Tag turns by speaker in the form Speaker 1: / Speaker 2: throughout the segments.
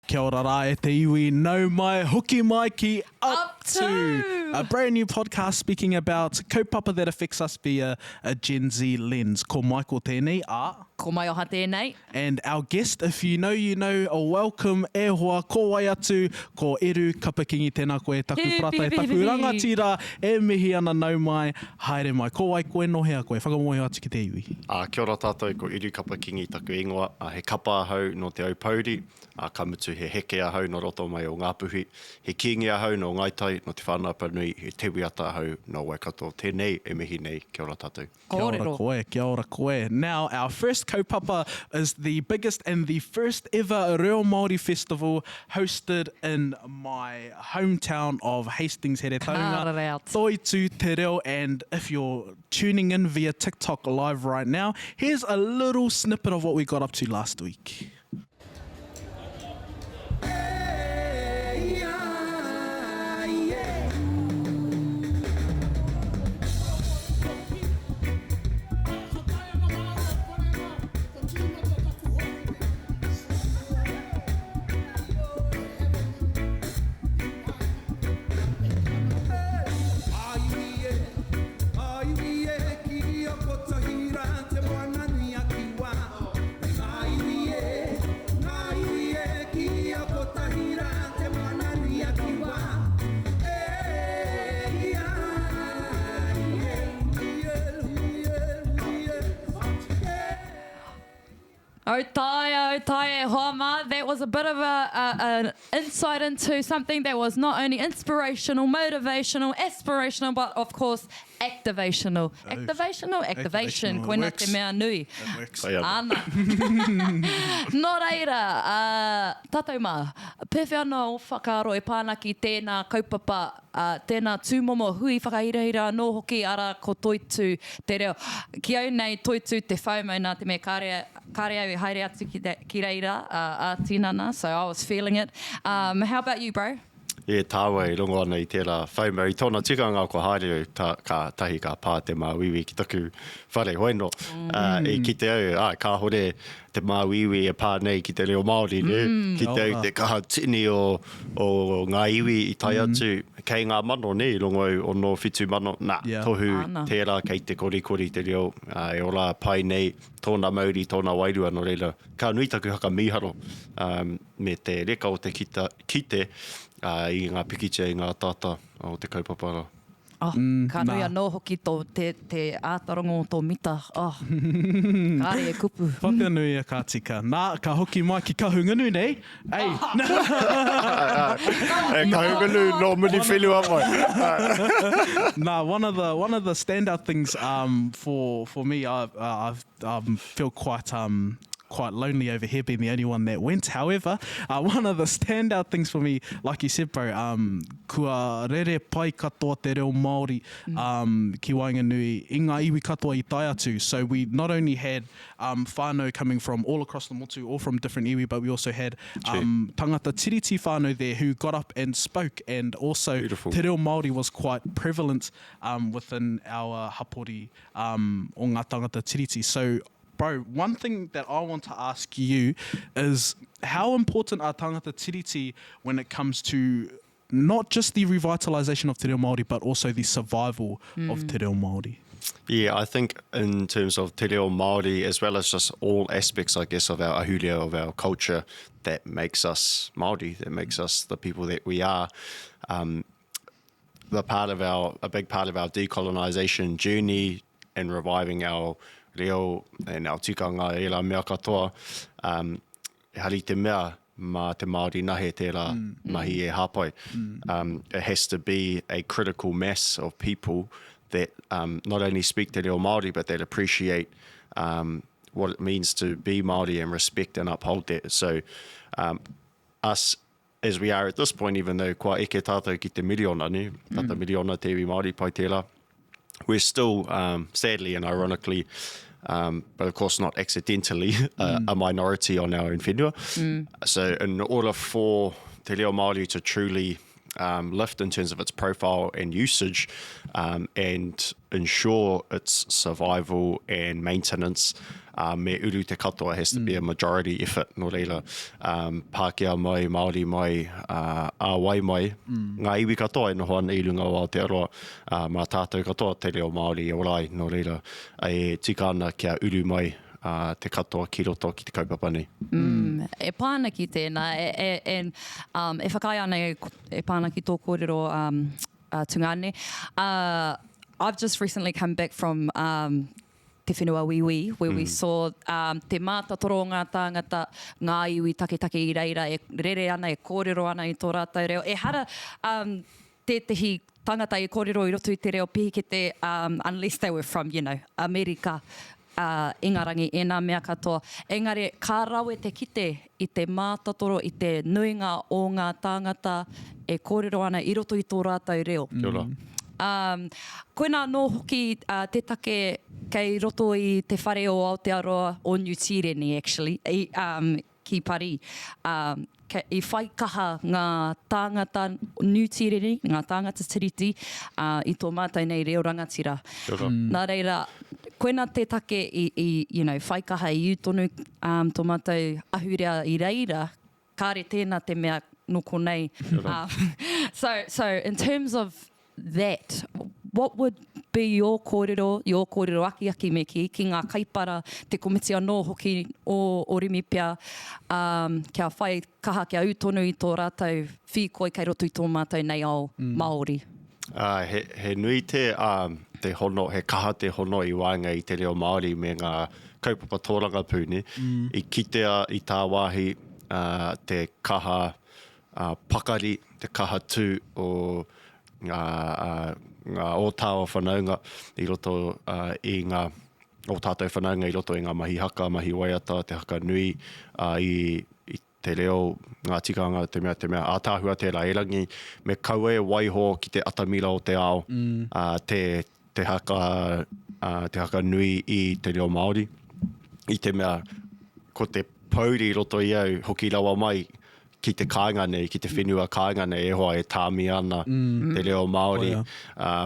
Speaker 1: Kia ora rā e te iwi, nau mai, hoki mai ki Up To. A brand new podcast speaking about kaupapa that affects us via a Gen Z lens. Ko Michael tēnei,
Speaker 2: Ko Maioha tēnei.
Speaker 1: And our guest, if you know, you know, a welcome e hoa, ko wai atu, ko Eru Kapa-Kingi tēnā koe, taku prata e taku rangatira, e mihi ana nau mai, haere mai. Ko wai koe nohea koe, whakamoe atu ki te iwi.
Speaker 3: Kia ora tātou, ko Eru Kapa-Kingi taku ingoa, he kapa ahau no te aupōuri, ka mutu he heke ahau no roto mai o Ngāpuhi, he kiingi ahau no Ngaitai, no te whānau Panui, he tewiata ahau no Waikato. Tēnei e mihi nei, kia ora tātou.
Speaker 1: Kia ora koe, kia ora koe. Now, our first kaupapa is the biggest and the first ever Reo Māori festival hosted in my hometown of Hastings, Here Taunga. Toi tū te reo, and if you're tuning in via TikTok live right now, here's a little snippet of what we got up to last week.
Speaker 2: O tae, hoama. That was a bit of an insight into something that was not only inspirational, motivational, aspirational, but of course activational. Activation. Koina te mea nui.
Speaker 1: It works.
Speaker 2: Ana. Nō reira, tātou mā, pewhi ana o whakaaro e pāna ki tēnā kaupapa, tēnā tūmomo hui whakahirahira anō hoki ara ko toitu te reo. Ki au nei toitu te whaumau nā te mea kāre au e haere atu ki reira a tinana, so I was feeling it. How about you, bro?
Speaker 3: Tāua i rongo ana i tērā whaumau. I tōna tikanga ko haere ka tahi ka pā te māwiwi ki taku whare hoino. Ki te au, ka hore te māwiwi e pā nei ki te reo Māori, ki te au te kaha tini o ngā iwi i tai atu. Kei ngā mano nei, rongo o no whitu mano, tohu tērā kei te korikori te reo, e ora pai nei, tōna Māori, tōna wairua no reira. Ka nui taku haka miharo me te reka o te kite, i ngā pikitia, i ngā tata o te kaupapara.
Speaker 2: Ka nui anō hoki te ātarongo o tō mita. Kāre e kupu.
Speaker 1: Whakanui a ka tika. Nā, ka hoki mai ki kahunganu nei. Ei.
Speaker 3: Kahunganu no muni whenua mai.
Speaker 1: Nah, one of the standout things for me, I feel quite lonely over here being the only one that went. However, one of the standout things for me, like you said, bro, kua rere pai katoa te reo Māori ki Wainganui i ngā iwi katoa i tai atu. So we not only had whānau coming from all across the motu, all from different iwi, but we also had tangata tiriti whānau there who got up and spoke, and also
Speaker 3: Beautiful.
Speaker 1: te reo Māori was quite prevalent within our hapori o ngā tangata tiriti. So bro, one thing that I want to ask you is how important are tangata tiriti when it comes to not just the revitalisation of te reo Māori, but also the survival of te reo Māori?
Speaker 3: Yeah, I think in terms of te reo Māori, as well as just all aspects, I guess, of our ahurea, of our culture, that makes us Māori, that makes us the people that we are. A big part of our decolonization journey and reviving our reo and our tikanga e la mea katoa, hari te mea ma te Māori nahe tērā mahi e hapai. It has to be a critical mass of people that not only speak te reo Māori, but that appreciate what it means to be Māori and respect and uphold that. So us, as we are at this point, even though kua eke tātou ki te miriona, tata miriona te iwi Māori pai tērā, we're still, sadly and ironically, but of course not accidentally, a minority on our own whenua. So in order for te reo Māori to truly lift in terms of its profile and usage, and ensure its survival and maintenance, me uru te katoa has to be a majority effort, no reira. Pākehā mai, Māori mai, āwai mai, ngā iwi katoa e noho ana I runga o Aotearoa, mā tātou katoa te reo Māori o rai, no reira, e tika ana kia uru mai te katoa ki roto ki te kaupapa nei.
Speaker 2: E pāna ki tēnā, e whakai ana e pāna ki tō kōrero tungane. I've just recently come back from Te Whenua Wiwi, where we saw te mātatoro o ngā tāngata, ngā iwi take I reira, e rere ana, e kōrero ana I tō rātou reo. E hara tētahi tangata I kōrero I roto I te reo pihi ke te, unless they were from, Amerika, ingarangi, e nā mea katoa. Engari, kā rawe te kite I te mātatoro, I te nuinga o ngā tāngata, e kōrero ana I roto I tō rātou reo.
Speaker 3: Kia ora.
Speaker 2: Koe nā nō hoki te take kei roto I te whare o Aotearoa o New Zealand, actually, ki pari. I whai kaha ngā tāngata New Zealand, ngā tāngata tiriti, I tō mātai nei reo rangatira. Nā reira, koe nā te take I whai kaha I utonu tō mātai ahurea I reira, kāre tēnā te mea noko nei. So in terms of that, what would be your kōrero aki me ki ngā kaipara, te komiti anō hoki o Rimi pia, kia whai kaha kia utonu I tō rātou whikoi kei roto I tō mātou nei ao Māori?
Speaker 3: He nui te hono, he kaha te hono I wānga I te reo Māori me ngā kaupapa tōranga pūne. I kitea I tā wāhi te kaha pakari, te kaha tū o ngā ōtā o whanaunga I roto I ngā o tātou whanaunga I roto I ngā mahi haka, mahi waiata, te haka nui I te reo, ngā tikanga, te mea, ātāhua tērā erangi, me kaue waiho ki te atamira o te ao, te haka nui I te reo Māori. I te mea, ko te pauri roto I au, hoki rawa mai, ki te kāinga nei, ki te whenua kāinga nei, e hoa e tāmi ana te reo Māori.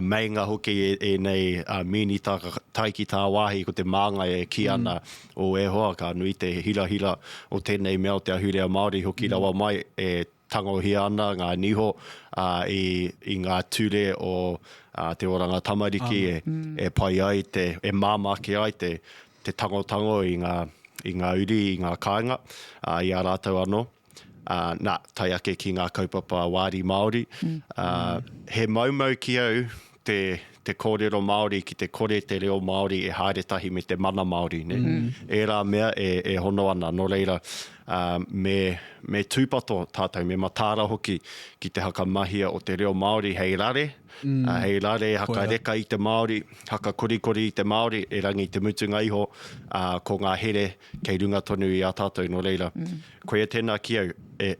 Speaker 3: Meinga hoki e nei mini tai ki tā wāhi, ko te māngai e ki ana o e hoa, ka nui te hira o tēnei mea o te ahurea Māori, hoki rawa mai e tangohia ana ngā niho I ngā ture o te oranga tamariki e pai ai, e māmaki ai te tango I ngā uri, I ngā kāinga, I a rātou anō. Nā, tai ake ki ngā kaupapa wāri Māori. He maumau ki au te kōrero Māori ki te kore te reo Māori e haeretahi me te mana Māori. E rā mea e hono ana, no reira, me tūpato tātou, me matāra hoki ki te haka mahia o te reo Māori hei rare, hei rare haka reka I te Māori, haka korikori I te Māori, e rangi te mutunga iho, ko ngā here kei runga tonu I a tātou, no reira. Koe e tēnā ki au,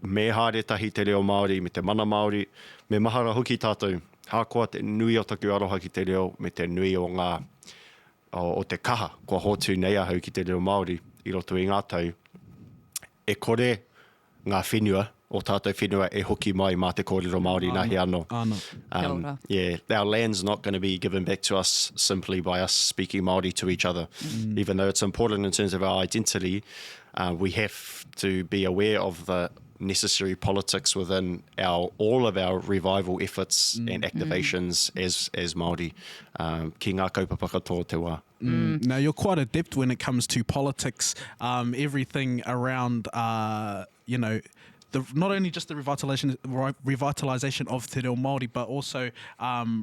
Speaker 3: me haeretahi te reo Māori, me te mana Māori, me mahara hoki tātou, hākoa te nui o taku aroha ki te reo, me te nui o ngā, o te kaha, kua hotu nei ahau ki te reo Māori, I roto I ngā tau, e kore ngā whenua, o tātou whenua e hoki mai mā te kōrero Māori nahi anō. Yeah, our land's not going to be given back to us simply by us speaking Māori to each other. Even though it's important in terms of our identity, we have to be aware of the necessary politics within all of our revival efforts and activations as Māori. Ki ngā kaupapa katoa te wā.
Speaker 1: Now, you're quite adept when it comes to politics, everything around, not only just the revitalization of te reo Māori, but also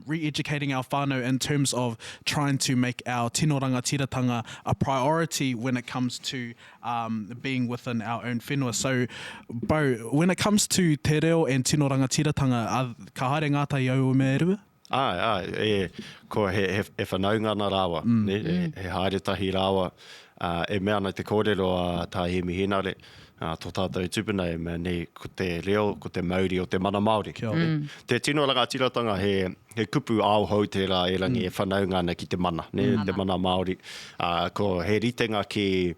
Speaker 1: re-educating our whānau in terms of trying to make our tino rangatiratanga a priority when it comes to being within our own whenua. So, Bo, when it comes to te reo and tino rangatiratanga, ka haere ngātai au o mea rua?
Speaker 3: Ko he whanaungana rāwa, he haeretahi rāwa, e mea nei te kōrero a tā he mihinare, tō tātou tupuna e mea nei ko te reo, ko te Māori o te mana Māori. Te tino rangatiratanga he kupu ao hau tērā e rangi e whanaungana ki te mana, te mana Māori. Ko he ritenga ki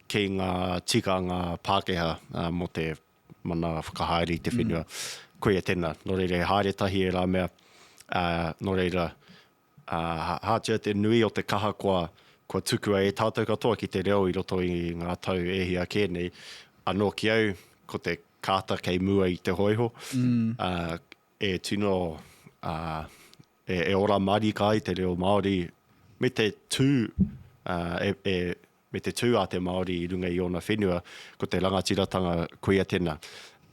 Speaker 3: ngā tikanga Pākehā mo te mana whakahaere te whenua. Koe e tēnā, no reira he haeretahi e rā mea, no reira, hātia te nui o te kaha kua kua tukua e tātou katoa ki te reo I roto I ngā tau ehia kēnei, anō ki au, ko te kāta kei mua I te hoiho, e tino, e ora marika I te reo Māori, me te tū, me te tū a te Māori I runga I ona whenua, ko te rangatiratanga kuia tēnā.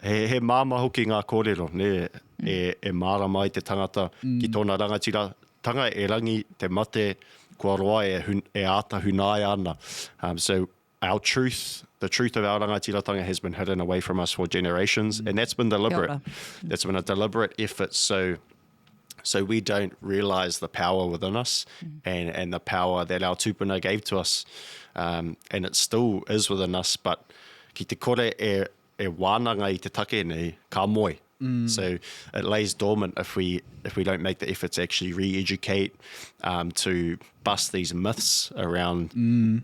Speaker 3: He māma hoki ngā kōrero, ne, e māra mai te tangata ki tōna rangatiratanga, e rangi te mate, kua roa e āta hunai ana. So our truth, the truth of our rangatiratanga has been hidden away from us for generations, and that's been deliberate. That's been a deliberate effort, so we don't realise the power within us and the power that our tūpuna gave to us, and it still is within us, but ki te kore e wānanga I te take nei, ka moe. So it lays dormant if we don't make the effort to actually re-educate, to bust these myths around,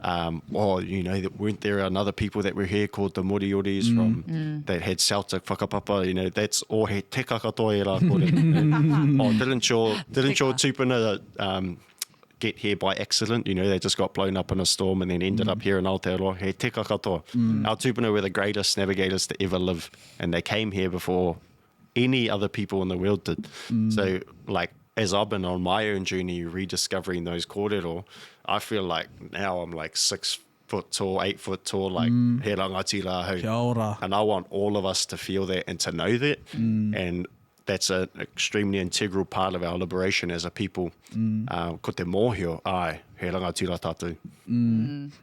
Speaker 3: that weren't there another people that were here called the Morioris from that had Celtic whakapapa, that's all he te kakatoa e rā kore. Didn't your tūpuna get here by accident, they just got blown up in a storm and then ended up here in Aotearoa. He te kakatoa. Our tūpuna were the greatest navigators to ever live, and they came here before any other people in the world did. So, as I've been on my own journey rediscovering those kōrero, I feel like now I'm 6 foot tall, 8 foot tall, he rangatira hau.
Speaker 1: Kia ora.
Speaker 3: And I want all of us to feel that and to know that. And that's an extremely integral part of our liberation as a people. Ko te mōhio, he rangatira tātou.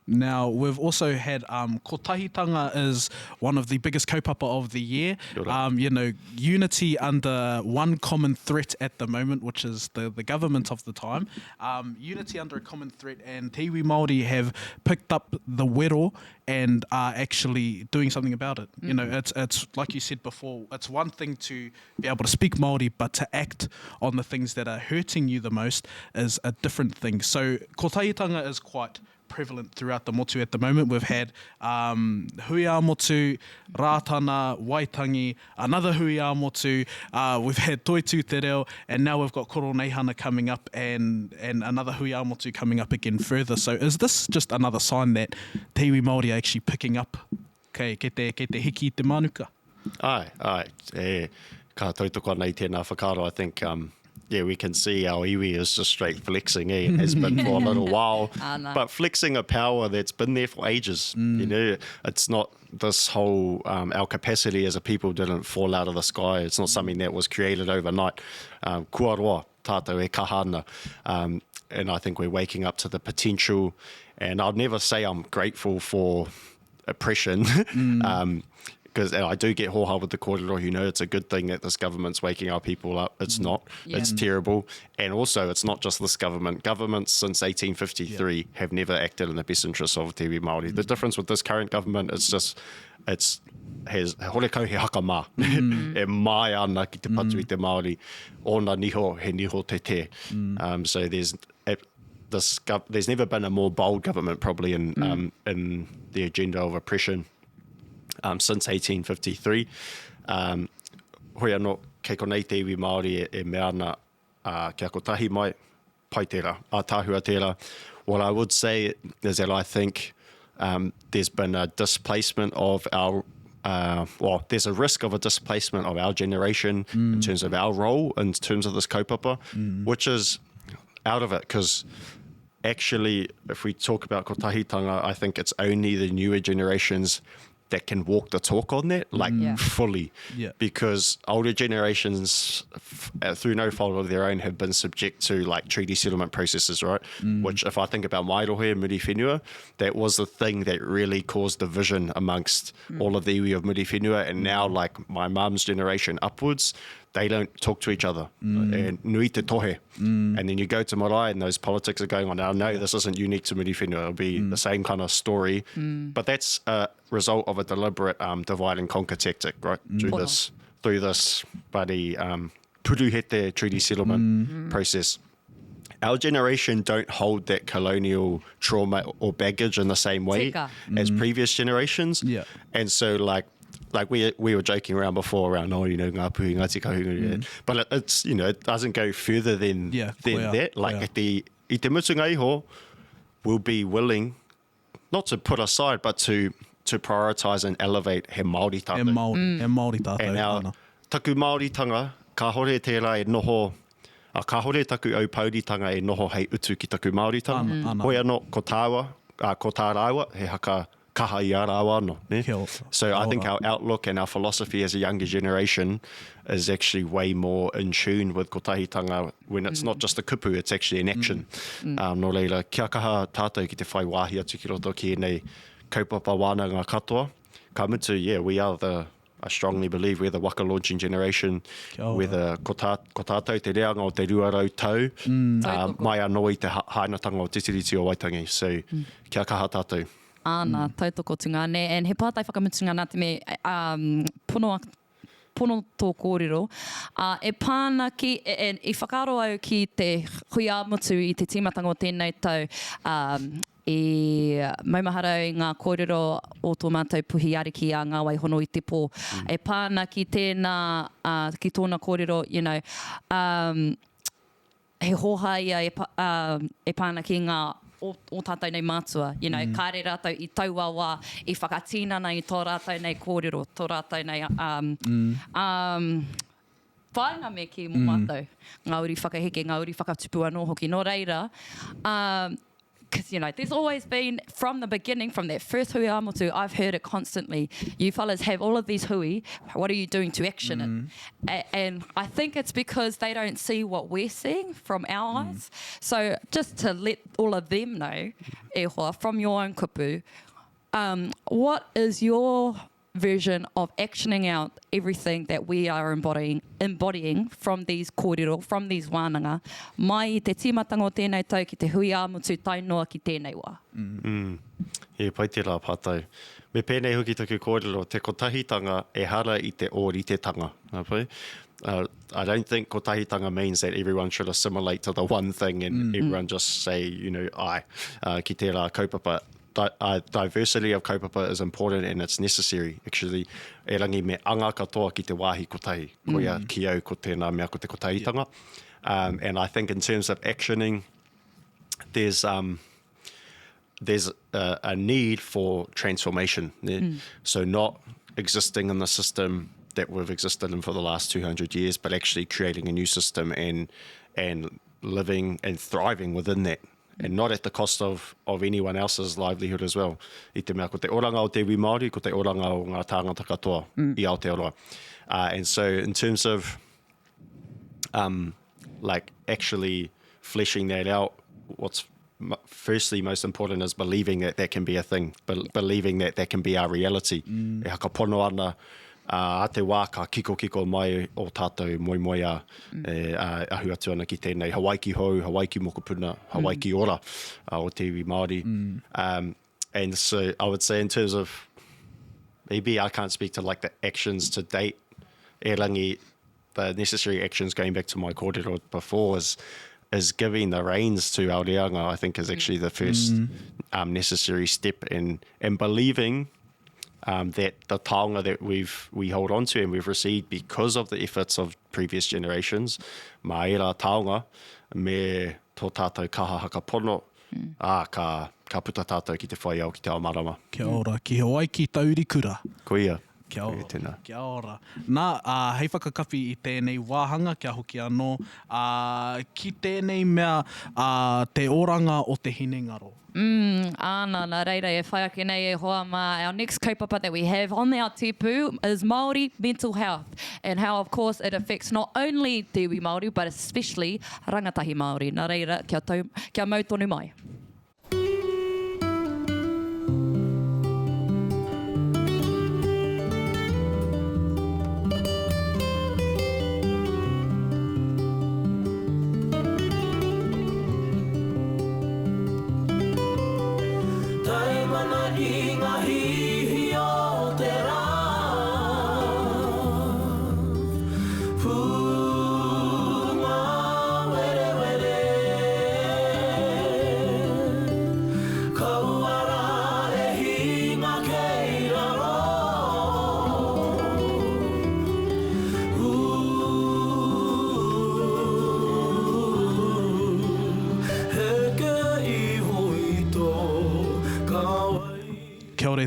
Speaker 1: Now, we've also had kotahitanga is one of the biggest kaupapa of the year. Unity under one common threat at the moment, which is the government of the time. Unity under a common threat, and te iwi Māori have picked up the wero and are actually doing something about it. It's like you said before, it's one thing to be able to speak Māori, but to act on the things that are hurting you the most is a different thing. So kotahitanga is quite prevalent throughout the motu at the moment. We've had hui a motu, rātana, waitangi, another hui a motu, we've had toitū te reo, and now we've got koro neihana coming up and another hui a motu coming up again further. So is this just another sign that te iwi Māori are actually picking up ke te hiki te manuka?
Speaker 3: Ai. Ka tautoko nei tēnā whakaro, I think... we can see our iwi is just straight flexing, It has been for a little while. But flexing a power that's been there for ages. It's not this whole, our capacity as a people didn't fall out of the sky. It's not something that was created overnight. Kua roa, tātou e kahana. And I think we're waking up to the potential. And I'd never say I'm grateful for oppression. Because I do get hoha with the kōrero, it's a good thing that this government's waking our people up. It's not. It's terrible. And also, it's not just this government. Governments since 1853 have never acted in the best interests of te iwi Māori. The difference with this current government is just, has horekau he haka mā. E mai ana ki te patu I te Māori. Ona niho, he niho te te. So there's never been a more bold government probably in the agenda of oppression. Since 1853. Hoi anō, kei konei te iwi Māori e meana kia kotahi mai, pai tērā, a tāhua tērā. What I would say is that I think there's been a displacement of our, there's a risk of a displacement of our generation in terms of our role, in terms of this kaupapa, which is out of it, because actually, if we talk about kotahitanga, I think it's only the newer generations that can walk the talk on that, fully. Because older generations, through no fault of their own, have been subject to treaty settlement processes, right? Which, if I think about Maioha and Muri Whenua, that was the thing that really caused division amongst all of the iwi of Muri Whenua. And now, my mum's generation upwards, they don't talk to each other. And nui te tohe. And then you go to marae and those politics are going on. Now, no, this isn't unique to Muri Whenua. It'll be the same kind of story. But that's a result of a deliberate divide and conquer tactic, right? Through this bloody puruhete treaty settlement process. Our generation don't hold that colonial trauma or baggage in the same way as previous generations. And so, we were joking around before around ngā puhi ngāti kahunga, but it doesn't go further than that. I te mutunga iho, will be willing not to put aside, but to prioritise and elevate he Māori tātou.
Speaker 1: He Māori tātou.
Speaker 3: And our taku Māoritanga, ka hore tērā e noho, ka hore taku au pauritanga e noho hei utu ki taku Māoritanga.
Speaker 1: Ana.
Speaker 3: Hoi anō, ko tāua, ko tā rāua, he haka kaha i a rāua anō. Ne?
Speaker 1: Kia ora.
Speaker 3: So I think our outlook and our philosophy as a younger generation is actually way more in tune with kotahitanga when it's not just a kupu, it's actually an action. No reira, kia kaha tātou ki te whai wāhi atu ki roto ki nei kaupapa wānanga katoa. Ka mutu, we are I strongly believe we're the waka launching generation. We're the ko tātou te reanga o te ruarau tau. Mai anō i te hainatanga o te tiriti o Waitangi. So kia kaha tātou.
Speaker 2: Ana, tautoko tunga. And he pātai whakamutunga nā te me pono tō kōrero. E pāna ki, i whakaro au ki te hui āmutu i te tīmatanga o tēnei tau, e maumahara i ngā kōrero o tō mātou puhi ariki a ngā waihono i te pō. E pāna ki tēnā, ki tōna kōrero, he hoha ia e pāna ki ngā o tātou nei mātua, kāre rātou i taua wā, i whakatīnana i tō rātou nei kōrero, tō rātou nei whaenga me ki mō mātou. Ngā uri whakaheke, ngā uri whakatupu anō hoki. Nō reira, because, there's always been, from the beginning, from that first hui āmotu, I've heard it constantly. You fellas have all of these hui. What are you doing to action it? And I think it's because they don't see what we're seeing from our eyes. So just to let all of them know, e hoa, from your own kupu, what is your version of actioning out everything that we are embodying from these kōrero, from these wānanga, mai I te tīmatanga o tēnei tau ki te hui āmutu tainoa ki tēnei wā.
Speaker 3: He pai te rā pātai. Me pēnei hoki taku kōrero, te kotahitanga e hara I te ōritetanga. I don't think kotahitanga means that everyone should assimilate to the one thing and everyone just say, I, ki te rā kaupapa. Diversity of kaupapa is important and it's necessary. Actually, e rangi me anga katoa ki te wāhi kotahi. Ko ia ki au ko tēnā mea ko te kotahitanga. And I think in terms of actioning, there's a need for transformation. So not existing in the system that we've existed in for the last 200 years, but actually creating a new system and living and thriving within that. And not at the cost of anyone else's livelihood as well. I te mea, ko te oranga o te iwi Māori, ko te oranga o ngā tāngata katoa I Aotearoa. And so in terms of actually fleshing that out, what's firstly most important is believing that can be a thing, believing that can be our reality. E haka pono ana, a te wā ka kiko mai o tātou moimoia ahu atu ana ki tēnei Hawaii ki hou, Hawaii ki mokopuna, Hawaii ki ora o te iwi Māori. And so I would say in terms of, maybe I can't speak to the actions to date, e rangi, the necessary actions going back to my kōrero before is giving the reins to our reanga, I think is actually the first necessary step in believing that the taonga that we hold on to and we've received because of the efforts of previous generations, maera taonga, me tō tātou kaha haka pono, ka puta tātou ki te whai au ki te ao marama.
Speaker 1: Kia ora, ki Hawaii ki taurikura.
Speaker 3: Ko ia.
Speaker 1: Kia ora, kia ora. Nā, hei whakakapi I tēnei wāhanga kia hoki anō, ki tēnei mea te oranga o te hinengaro.
Speaker 2: Ana, nā reira e whai ake nei e hoa mā. Our next kaupapa that we have on our tipu is Māori mental health and how, of course, it affects not only te iwi Māori, but especially rangatahi Māori. Nā reira, kia mau tonu mai.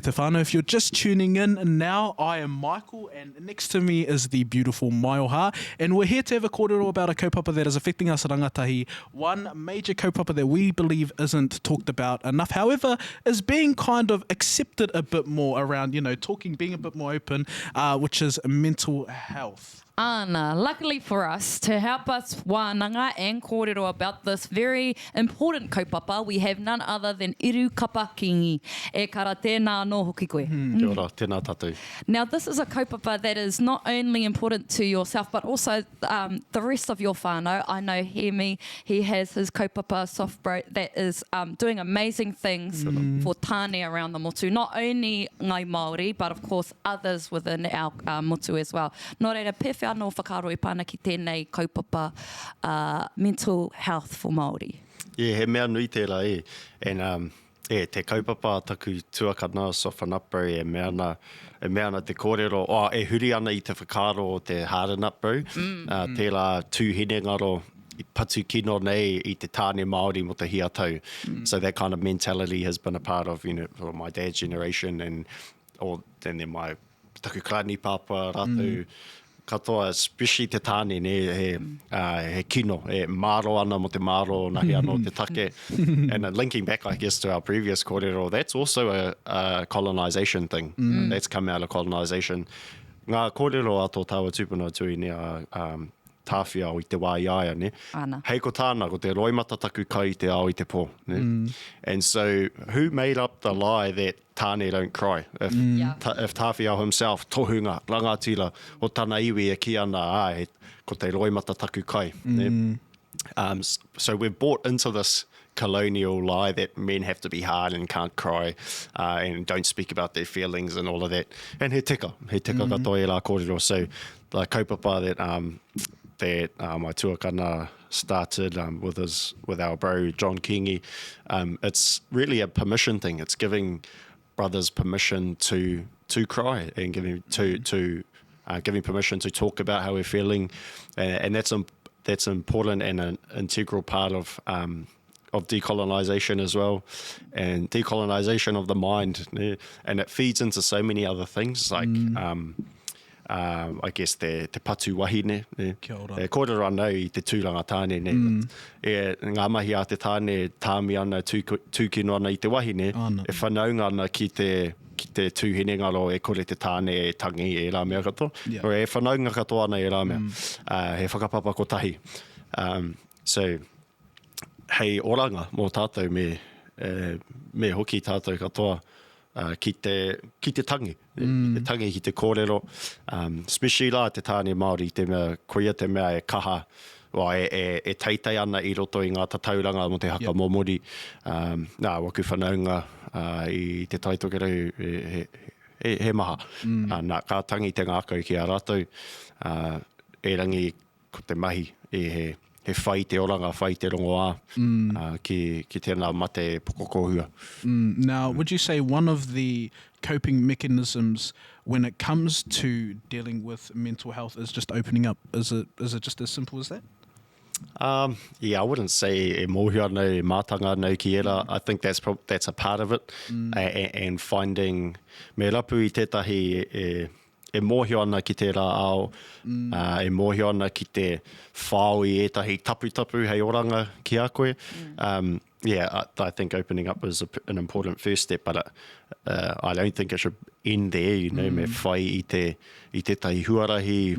Speaker 1: te whānau. If you're just tuning in now, I am Michael, and next to me is the beautiful Maioha, and we're here to have a kōrero about a kaupapa that is affecting us rangatahi. One major kaupapa that we believe isn't talked about enough, however, is being kind of accepted a bit more around, talking, being a bit more open, which is mental health.
Speaker 2: Ana, luckily for us, to help us wānanga and kōrero about this very important kaupapa, we have none other than Eru Kapa-Kingi. E kara tēnā anō hoki koe.
Speaker 3: Kia ora, tēnā tātou.
Speaker 2: Now, this is a kaupapa that is not only important to yourself, but also the rest of your whānau. I know Hemi, he has his kaupapa softbro that is doing amazing things for tāne around the motu. Not only ngai Māori, but of course others within our motu as well. Nō reira, pewhia anō whakaaro pāna ki tēnei kaupapa mental health for Māori.
Speaker 3: Yeah, he mea nui tērā e. And te kaupapa taku tuakana soften up bro, e mea ana te kōrero, e huri ana I te whakaaro o te harden up bro, tērā tūhine ngaro I patu kino nei I te tāne Māori mo te hiatau. So that kind of mentality has been a part of, for my dad's generation and then my taku krani papa rātou, katoa, especially te tāne, he kino, maro ana mo te maro, nahi ana o te take. And linking back, I guess, to our previous kōrero, that's also a colonization thing. That's come out of colonization. Ngā kōrero ato tawa tūpuna tui nea tāwhia o I te wā iaia, ne?
Speaker 2: Ana.
Speaker 3: Hei ko tāna, ko te roimata taku kai te ao I te pō. Ne? And so, who made up the lie that tāne don't cry? If tāwhia himself, tohunga, rangatira, o tāna iwi e ki ana, ko te roimata taku kai. Ne? So we've bought into this colonial lie that men have to be hard and can't cry and don't speak about their feelings and all of that. And he tika katoa I rā kōrero. So the kaupapa that my tuakana started with our bro John Kingi, it's really a permission thing. It's giving brothers permission to cry and giving permission to talk about how we're feeling, and that's important and an integral part of decolonization as well, and decolonization of the mind, and it feeds into so many other things like I guess te patu wahine.
Speaker 1: Kia ora.
Speaker 3: Kōrero anau I te tūranga tāne. Ngā mahi a te tāne tāmi ana tūkino ana I te wahine.
Speaker 1: Ana.
Speaker 3: E whanaunga ana ki te tūhine ngaro e kore te tāne e tangi e rā mea katoa.
Speaker 1: Yeah.
Speaker 3: O e whanaunga katoa ana e rā mea. He whakapapa ko tahi. So, hei oranga mō tātou me hoki tātou katoa. Ki te tangi, ki te kōrero, especially la te tāne Māori, te mea koia te mea e kaha, e teitei ana I roto I ngā tatauranga mo te haka momori, nā waku whanaunga I te taitokerau he maha. Nā kā tangi te ngākau ki a rātou, e rangi ko te mahi, he whai te oranga, whai te rongo ki tēnā mate pokokohua.
Speaker 1: Now, would you say one of the coping mechanisms when it comes to dealing with mental health is just opening up? Is it just as simple as that?
Speaker 3: Yeah, I wouldn't say e mōhia no, e mātanga no ki era. I think that's a part of it. And finding me rapu I tētahi e mōhio ana ki te rā ao, e mōhio ana ki te whāo I etahi tapu hei oranga ki a koe. Yeah, I think opening up is an important first step, but I don't think it should end there, me whai I tētahi huarahi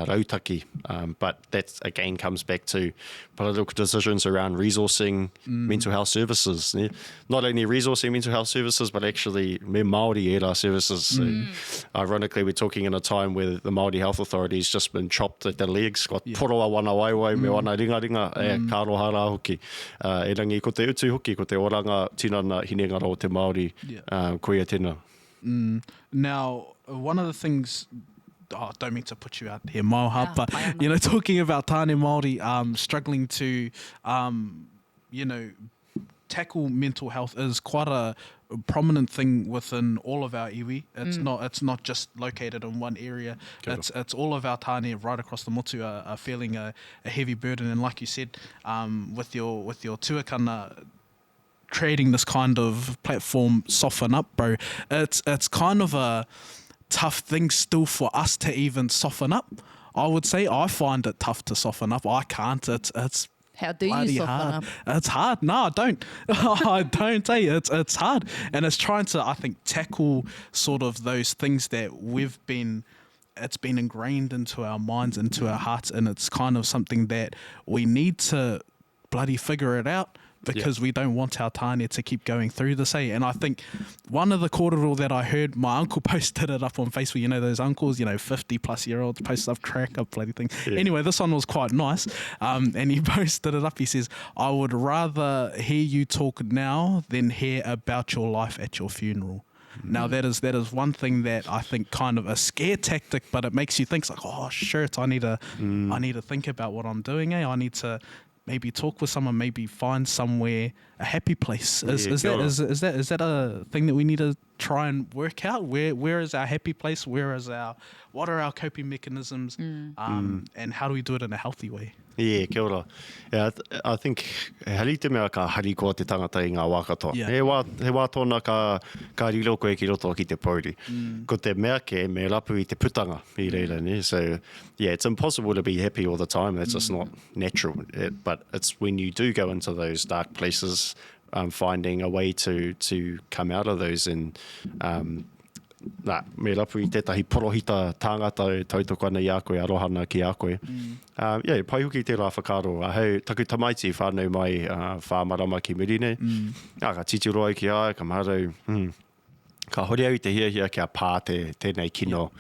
Speaker 3: rautaki. But that again comes back to political decisions around resourcing mental health services. Ne? Not only resourcing mental health services, but actually me Māori era services. So, ironically, we're talking in a time where the Māori Health Authority has just been chopped at the legs. Got poroa wana waiwai, me wana ringa, ka rohara hoki. E rangi ko te utu hoki, ko te oranga tinana hinengaro o te Māori, koia tēnā.
Speaker 1: Now, one of the things, I don't mean to put you out here, Maioha, but talking about tāne Māori struggling to, tackle mental health is quite a prominent thing within all of our iwi. It's not just located in one area. It's all of our tāne right across the motu are feeling a heavy burden. And like you said, with your tuakana creating this kind of platform, Soften Up, bro, it's kind of a tough thing still for us to even soften up. I would say I find it tough to soften up. I can't. It's
Speaker 2: How do you
Speaker 1: bloody
Speaker 2: soften
Speaker 1: hard.
Speaker 2: up?
Speaker 1: It's hard. No, I don't. I don't. It's hard, and it's trying to, I think, tackle sort of those things that it's been ingrained into our minds, into our hearts, and it's kind of something that we need to bloody figure it out, because we don't want our tāne to keep going through this, eh? And I think one of the kōrero that I heard, my uncle posted it up on Facebook, you know, those uncles, 50 plus year olds post up, crack up bloody thing. Yeah. Anyway, this one was quite nice. And he posted it up. He says, I would rather hear you talk now than hear about your life at your funeral. Now that is one thing that I think kind of a scare tactic, but it makes you think, it's like, oh shit, I need to think about what I'm doing, eh? I need to maybe talk with someone, maybe find somewhere a happy place. Is that a thing that we need to try and work out? Where is our happy place? What are our coping mechanisms? And how do we do it in a healthy way?
Speaker 3: Yeah, kia ora. Yeah, I think hari te mea ka hari koa te tangata I ngā wākatoa.
Speaker 1: Yeah.
Speaker 3: He wā tōna ka riro koe ki roto ki te pauri. Ko te mea ke me rapu I te putanga I reira ne. So, yeah, it's impossible to be happy all the time. That's just not natural. But it's when you do go into those dark places, finding a way to come out of those and me rapu I tētahi porohita tāngata e tautoko ana I a koe, arohana ki a koe. Yeah, pai hoki te rā whakaro. Hei, taku tamaiti whānau mai whāmarama ki Mirine. Ka titiro ai ki ai, ka marau. Ka hori au te hia kia pā tēnei kino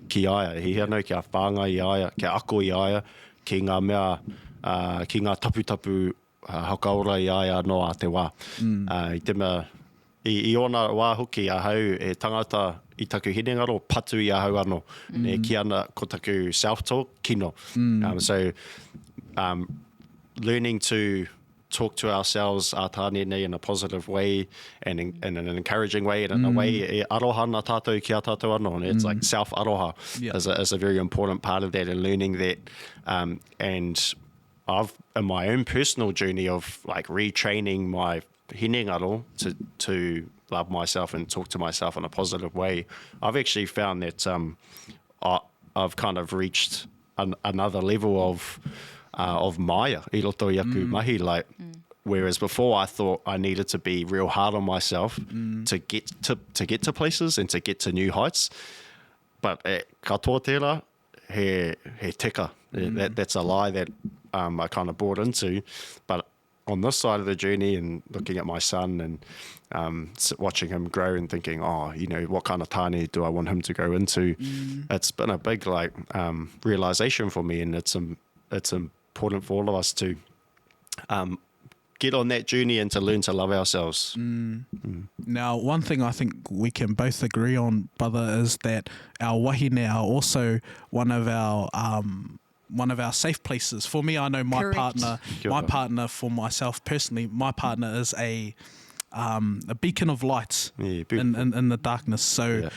Speaker 3: ki aia. He anau kia whānga I aia, kia ako I aia, ki ngā mea, ki ngā tapu hakaora I aia no a te wā. I te mea, I ona wā hoki a hau e tangata I taku hinengaro patu I a hau ano. Ne ki ana ko taku self-talk kino. So learning to talk to ourselves, our tāne nei in a positive way and in an encouraging way and in a way e aroha na tātou ki a tātou ano. And it's like self-aroha is a very important part of that and learning that. And I've, in my own personal journey of like retraining my hinengaro to love myself and talk to myself in a positive way, I've actually found that I've kind of reached another level of Maya I roto I aku mahi, like whereas before I thought I needed to be real hard on myself to get to places and to get to new heights, but katoa tērā he tika. That's a lie that I kind of bought into. But on this side of the journey and looking at my son and watching him grow and thinking, what kind of tāne do I want him to grow into? It's been a big realization for me, and it's important for all of us to get on that journey and to learn to love ourselves.
Speaker 1: Now, one thing I think we can both agree on, brother, is that our wahine are also one of our safe places. For me, I know my partner for myself personally, my partner is a beacon of light in the darkness. So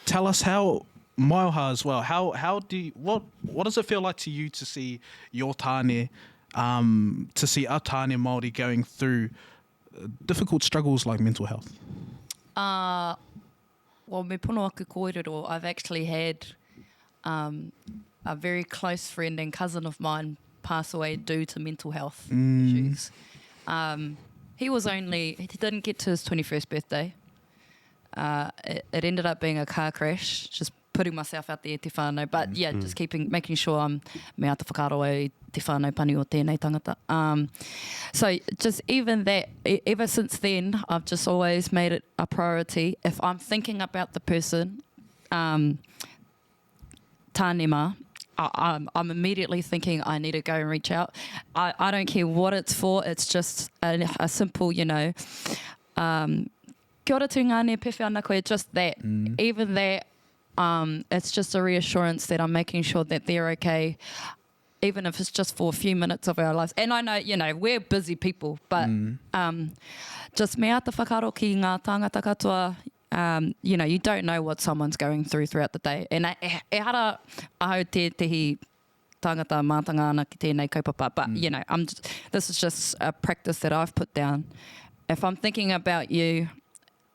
Speaker 1: tell us how, Maioha as well, how do you, what does it feel like to you to see your tāne, to see our tāne Māori going through difficult struggles like mental health?
Speaker 2: Well, me pono aku kōrero, I've actually had a very close friend and cousin of mine pass away due to mental health issues. He didn't get to his 21st birthday. It ended up being a car crash, just putting myself out there te whānau. But yeah, just making sure I'm me ata whakaaro ai te whānau pani o tēnei tangata. So just even that, ever since then, I've just always made it a priority. If I'm thinking about the person, tāne mā, I'm immediately thinking I need to go and reach out. I don't care what it's for. It's just a simple, kia ora tu ngāne pewhi ana koe, just that. Even that, it's just a reassurance that I'm making sure that they're okay, even if it's just for a few minutes of our lives. And I know, we're busy people, but just me ata whakaro ki ngā tāngata katoa. You don't know what someone's going throughout the day. And e hara ahau tehi tangata mātanga ana ki tēnei kaupapa. But, this is just a practice that I've put down if I'm thinking about you,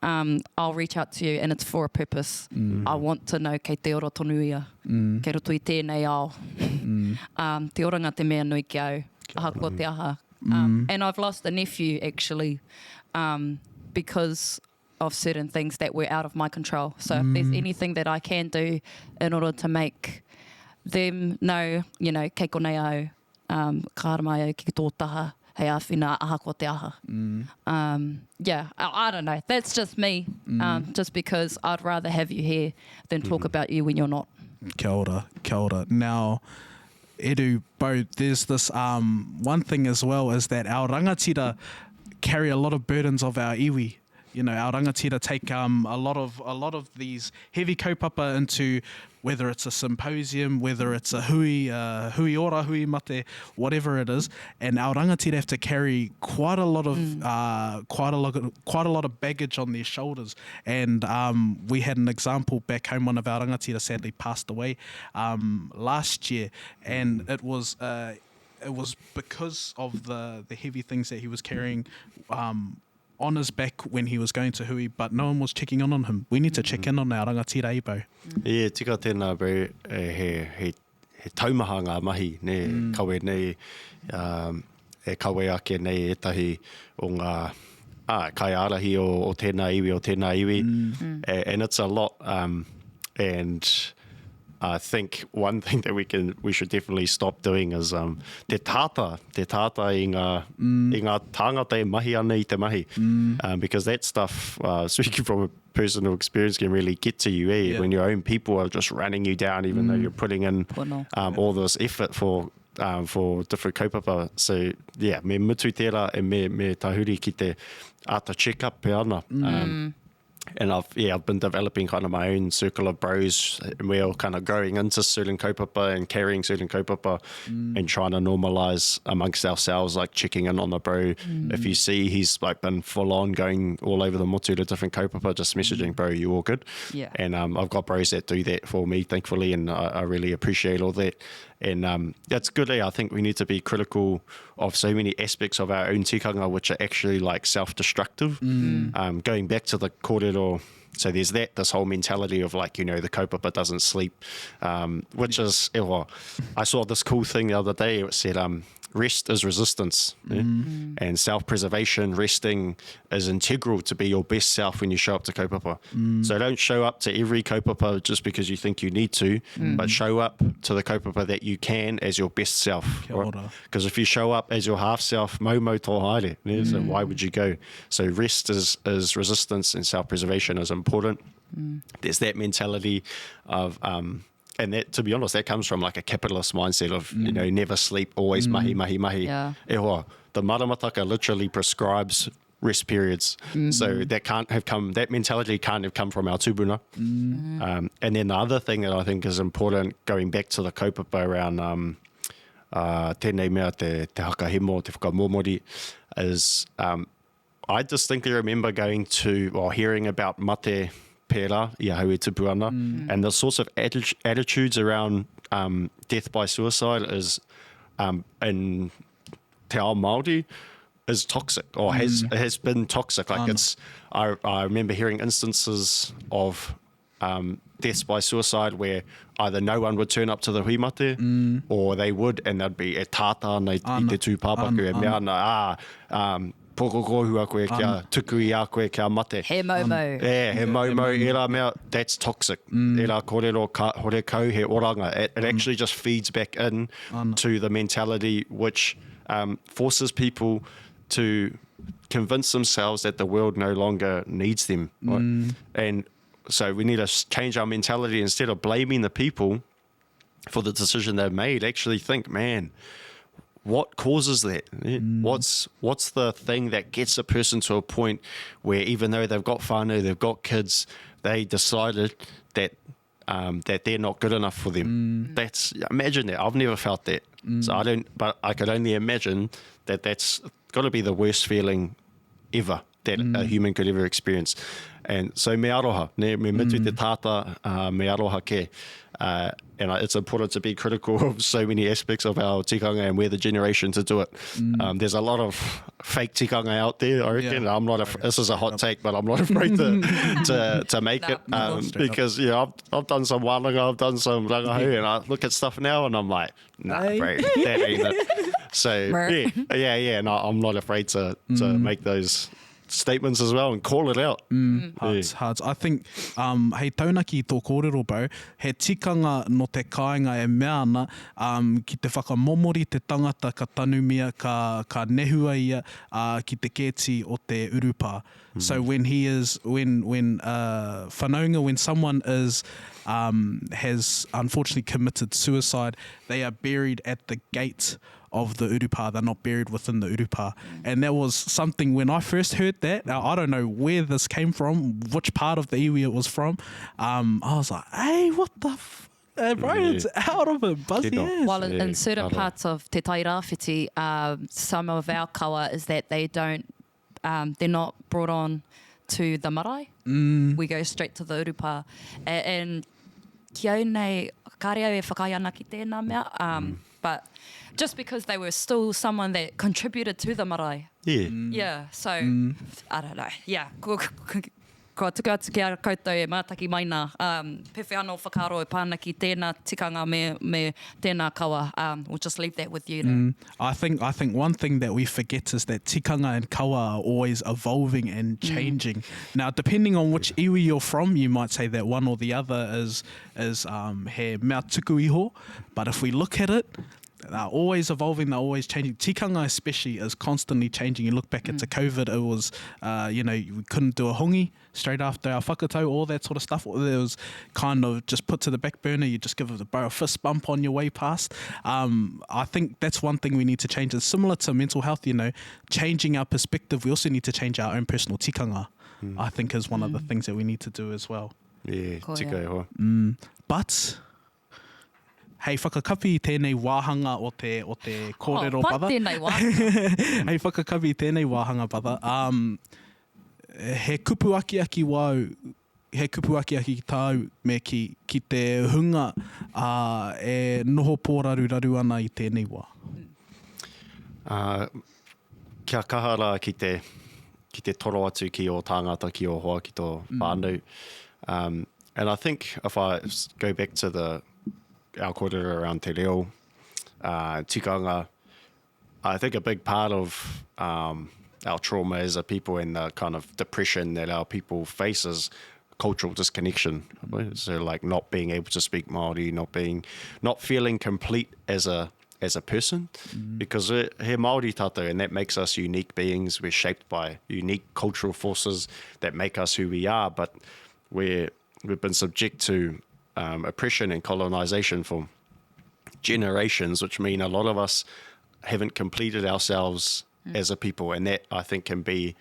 Speaker 2: I'll reach out to you and it's for a purpose. I want to know kei te ora tonu ia, kei roto I tēnei ao. Te oranga te mea nui ki au, aha ko te aha. And I've lost a nephew actually because of certain things that were out of my control. So if there's anything that I can do in order to make them know, you know, kei konei au, ka hara mai au ki tō taha, hei āwhina aha ko te aha. Yeah, I don't know. That's just me. Just because I'd rather have you here than talk about you when you're not.
Speaker 1: Kia ora, kia ora. Now, Eru, Bo, there's this one thing as well is that our rangatira carry a lot of burdens of our iwi. You know, our rangatira take a lot of these heavy kaupapa into whether it's a symposium, whether it's a hui ora, hui mate, whatever it is, and our rangatira have to carry quite a lot of baggage on their shoulders. And we had an example back home. One of our rangatira sadly passed away last year, and it was because of the heavy things that he was carrying on his back when he was going to hui, but no one was checking on him. We need to check in on our rangatira ibo.
Speaker 3: Yeah, tika tēnā, bro. He taumaha ngā mahi, ne kawe nei, e kawe ake nei etahi o ngā kai arahi o tēnā iwi, and it's a lot, and I think one thing that we should definitely stop doing is te tata I ngā tāngata e mahi ana I te mahi, because that stuff, speaking from a personal experience, can really get to you,
Speaker 1: Yeah.
Speaker 3: when your own people are just running you down, even though you're putting in all this effort for different kaupapa. So yeah, me mutu tērā e me tahuri ki te ata check-up pe ana. And I've been developing kind of my own circle of bros, and we're all kind of growing into certain kaupapa and carrying certain kaupapa and trying to normalize amongst ourselves, like checking in on the bro. If you see he's like been full on going all over the motu to different kaupapa, just messaging, bro, you all good?
Speaker 2: Yeah.
Speaker 3: And I've got bros that do that for me, thankfully, and I really appreciate all that. And that's good. I think we need to be critical of so many aspects of our own tikanga which are actually like self-destructive. Going back to the kōrero, so there's this whole mentality of like, you know, the kaupapa doesn't sleep, which is, I saw this cool thing the other day. It said, rest is resistance, and self-preservation, resting is integral to be your best self when you show up to kaupapa. So don't show up to every kaupapa just because you think you need to, but show up to the kaupapa that you can as your best self. Because if you show up as your half self, momo tō haere, so why would you go? So rest is resistance, and self-preservation is important. There's that mentality of and that, to be honest, that comes from like a capitalist mindset of, you know, never sleep, always mahi.
Speaker 2: Yeah.
Speaker 3: The maramataka literally prescribes rest periods. So that mentality can't have come from our tūpuna. And then the other thing that I think is important, going back to the kaupapa around tēnei mea te hakahemo, te whakamomori, is I distinctly remember hearing about mate pērā, ia hau e tupu ana, and the sorts of attitudes around death by suicide is in te ao Māori is toxic, or has been toxic. Like I remember hearing instances of deaths by suicide where either no one would turn up to the hui mate, or they would, and they'd be e tātā nei I te tūpāpaku, e mea ana, pokoko a koe kia tukui a koe kia mate.
Speaker 2: He momo.
Speaker 3: Yeah, he momo, era mea, that's toxic. Era kōrero hore kau he oranga. It actually just feeds back in to the mentality which forces people to convince themselves that the world no longer needs them. Right? And so we need to change our mentality. Instead of blaming the people for the decision they've made, actually think, man, what causes that? What's the thing that gets a person to a point where even though they've got whānau, they've got kids, they decided that that they're not good enough for them. Imagine that. I've never felt that. So but I could only imagine that that's got to be the worst feeling ever that a human could ever experience. And so me aroha, me mitu te tata, me aroha ke. And it's important to be critical of so many aspects of our tikanga, and we're the generation to do it. There's a lot of fake tikanga out there, I reckon.
Speaker 1: Yeah.
Speaker 3: I'm not. This is a hot take, but I'm not afraid to make it because I've done some wānanga, I've done some rangahu, and I look at stuff now and I'm like, nah, bro, that ain't it. So yeah. No, I'm not afraid to make those statements as well and call it out.
Speaker 1: Hearts. I think hei taunaki tō kōrero, bro, he tikanga no te kāinga e mea ana ki te whakamomori te tangata ka tanumia ka nehua ia ki te kēti o te urupā. So when whanaunga, when someone is has unfortunately committed suicide, they are buried at the gate of the urupā. They're not buried within the urupā. And that was something when I first heard that. Now, I don't know where this came from, which part of the iwi it was from. I was like, hey, what the bro, it's out of it, buzzy ass.
Speaker 2: While in certain parts of Te Tai Rāwhiti, some of our kawa is that they don't, they're not brought on to the marae. We go straight to the urupā. And ki au nei, kāre au e whakai ana ki tēnā mea, but just because they were still someone that contributed to the marae. Yeah, so, I don't know, yeah. Kua tuku atu ki a koutou e mātaki maina, pewhi anō whakaaro e pāna ki tēnā tikanga me tēnā kawa. We'll just leave that with you.
Speaker 1: I think one thing that we forget is that tikanga and kawa are always evolving and changing. Now, depending on which iwi you're from, you might say that one or the other is he mea tuku iho, but if we look at it, they're always evolving, they're always changing. Tikanga especially is constantly changing. You look back into COVID, it was, we couldn't do a hongi straight after our whakatau, all that sort of stuff. It was kind of just put to the back burner. You just give a fist bump on your way past. I think that's one thing we need to change. It's similar to mental health, changing our perspective. We also need to change our own personal tikanga, I think is one of the things that we need to do as well.
Speaker 3: Yeah, tika iho.
Speaker 1: But hei whakakapi tēnei wāhanga o te kōrero, brother.
Speaker 2: Tēnei wāhanga.
Speaker 1: Hei whakakapi tēnei wāhanga, brother. He kupu aki wau, he kupu aki ki tāu me ki te hunga e noho pōraru ana i tēnei wā.
Speaker 3: Kia kahara ki te toro atu ki o tāngata ki o hoa ki tō whānau. And I think if I go back to our kōrero around te reo, tikanga, I think a big part of our trauma as a people and the kind of depression that our people face is cultural disconnection. So like not being able to speak Māori, not feeling complete as a person, because we're Māori tātou, and that makes us unique beings. We're shaped by unique cultural forces that make us who we are, but we've been subject to oppression and colonization for generations, which mean a lot of us haven't completed ourselves as a people, and that I think can be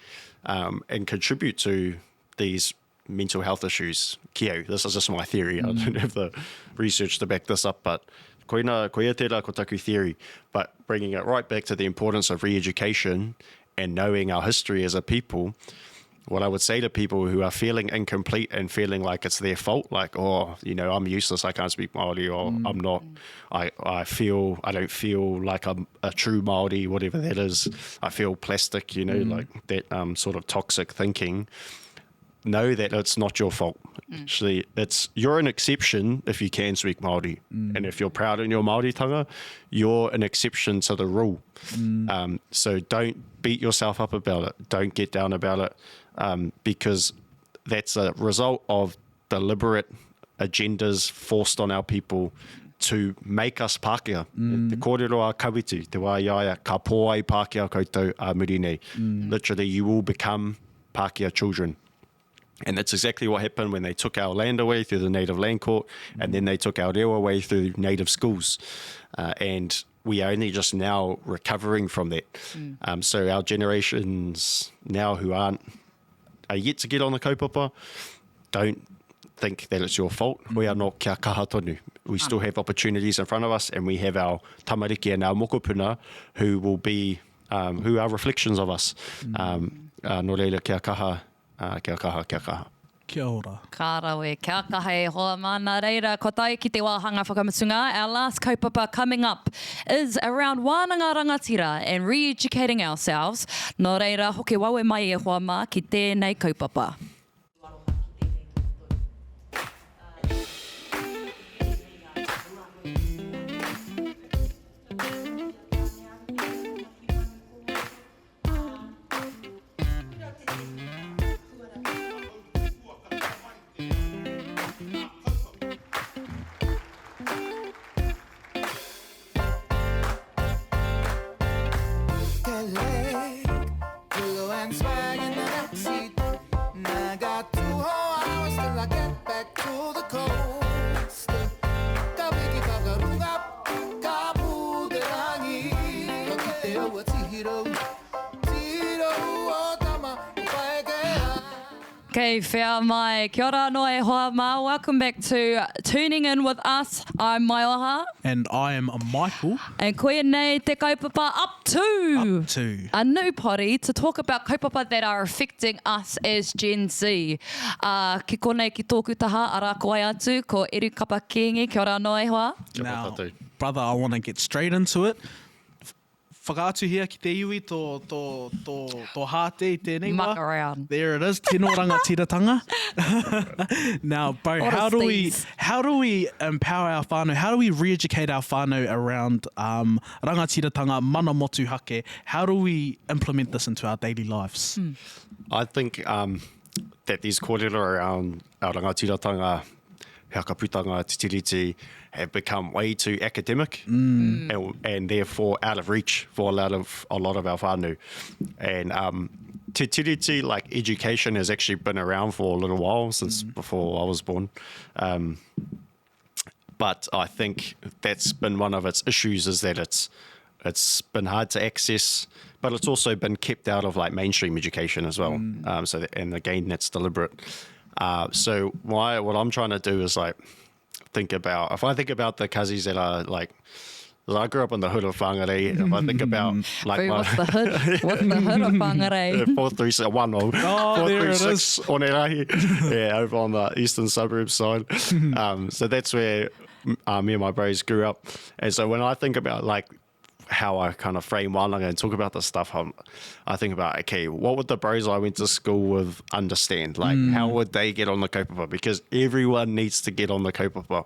Speaker 3: and contribute to these mental health issues. Kia, this is just my theory. I don't have the research to back this up, but koe ia tērā ko taku theory. But bringing it right back to the importance of re-education and knowing our history as a people, what I would say to people who are feeling incomplete and feeling like it's their fault, like, I'm useless, I can't speak Māori, or I'm not, I don't feel like I'm a true Māori, whatever that is. I feel plastic, like that sort of toxic thinking. Know that it's not your fault. Actually, you're an exception if you can speak Māori. And if you're proud in your Māoritanga, you're an exception to the rule. So don't beat yourself up about it. Don't get down about it. Because that's a result of deliberate agendas forced on our people to make us Pākehā. Te kōrero a kawitu, te wā iaia, ka pō ai Pākehā koutou a muri nei. Literally, you will become Pākehā children. And that's exactly what happened when they took our land away through the Native Land Court, and then they took our reo away through native schools. And we are only just now recovering from that. So our generations now who are yet to get on the kaupapa, don't think that it's your fault. We are not kia kaha tonu. We still have opportunities in front of us, and we have our tamariki and our mokopuna who will be, who are reflections of us. No reira kia kaha. Kia kaha.
Speaker 1: Kia ora.
Speaker 2: Kārawe, kia kahe hoa mana reira kotai ki te wāhanga whakamatunga. Our last kaupapa coming up is around wānanga rangatira and re-educating ourselves. Nō reira, hoke wawe mai e hoa mā ki tēnei kaupapa. Okay, whea mai. Kia ora no e hoa mā. Welcome back to Tuning In With Us. I'm Maioha.
Speaker 1: And I am Michael.
Speaker 2: And koe nei te kaupapa up to.
Speaker 1: Up to.
Speaker 2: A new potty to talk about kaupapa that are affecting us as Gen Z. Ki konei ki tōku taha, ara koe atu, ko Eru Kapa-Kingi. Kia ora no e hoa.
Speaker 1: Now, brother, I want to get straight into it. Whakaatu hea ki te iwi tō hāte i tēnei wā.
Speaker 2: Muck around.
Speaker 1: There it is, tino rangatiratanga. Now, bro, how do we empower our whānau? How do we re-educate our whānau around rangatiratanga, mana motu hake? How do we implement this into our daily lives?
Speaker 3: I think that these kōrero around our rangatiratanga, hekaputanga, titiriti, have become way too academic and therefore out of reach for a lot of our whānau. And te tiriti, like education, has actually been around for a little while, since before I was born. But I think that's been one of its issues, is that it's been hard to access, but it's also been kept out of like mainstream education as well. And again, that's deliberate. So what I'm trying to do is like, if I think about the kazis that are like, I grew up in the hood of Whangarei. If I think about like
Speaker 2: What's the hood? What's the hood of Whangarei?
Speaker 3: 436
Speaker 1: there it is.
Speaker 3: 436 Onerahi. Yeah, over on the eastern suburbs side. So that's where me and my bros grew up. And so when I think about like how I kind of frame wānanga and talk about this stuff, I think about, okay, what would the bros I went to school with understand? Like, how would they get on the kaupapa? Because everyone needs to get on the kaupapa.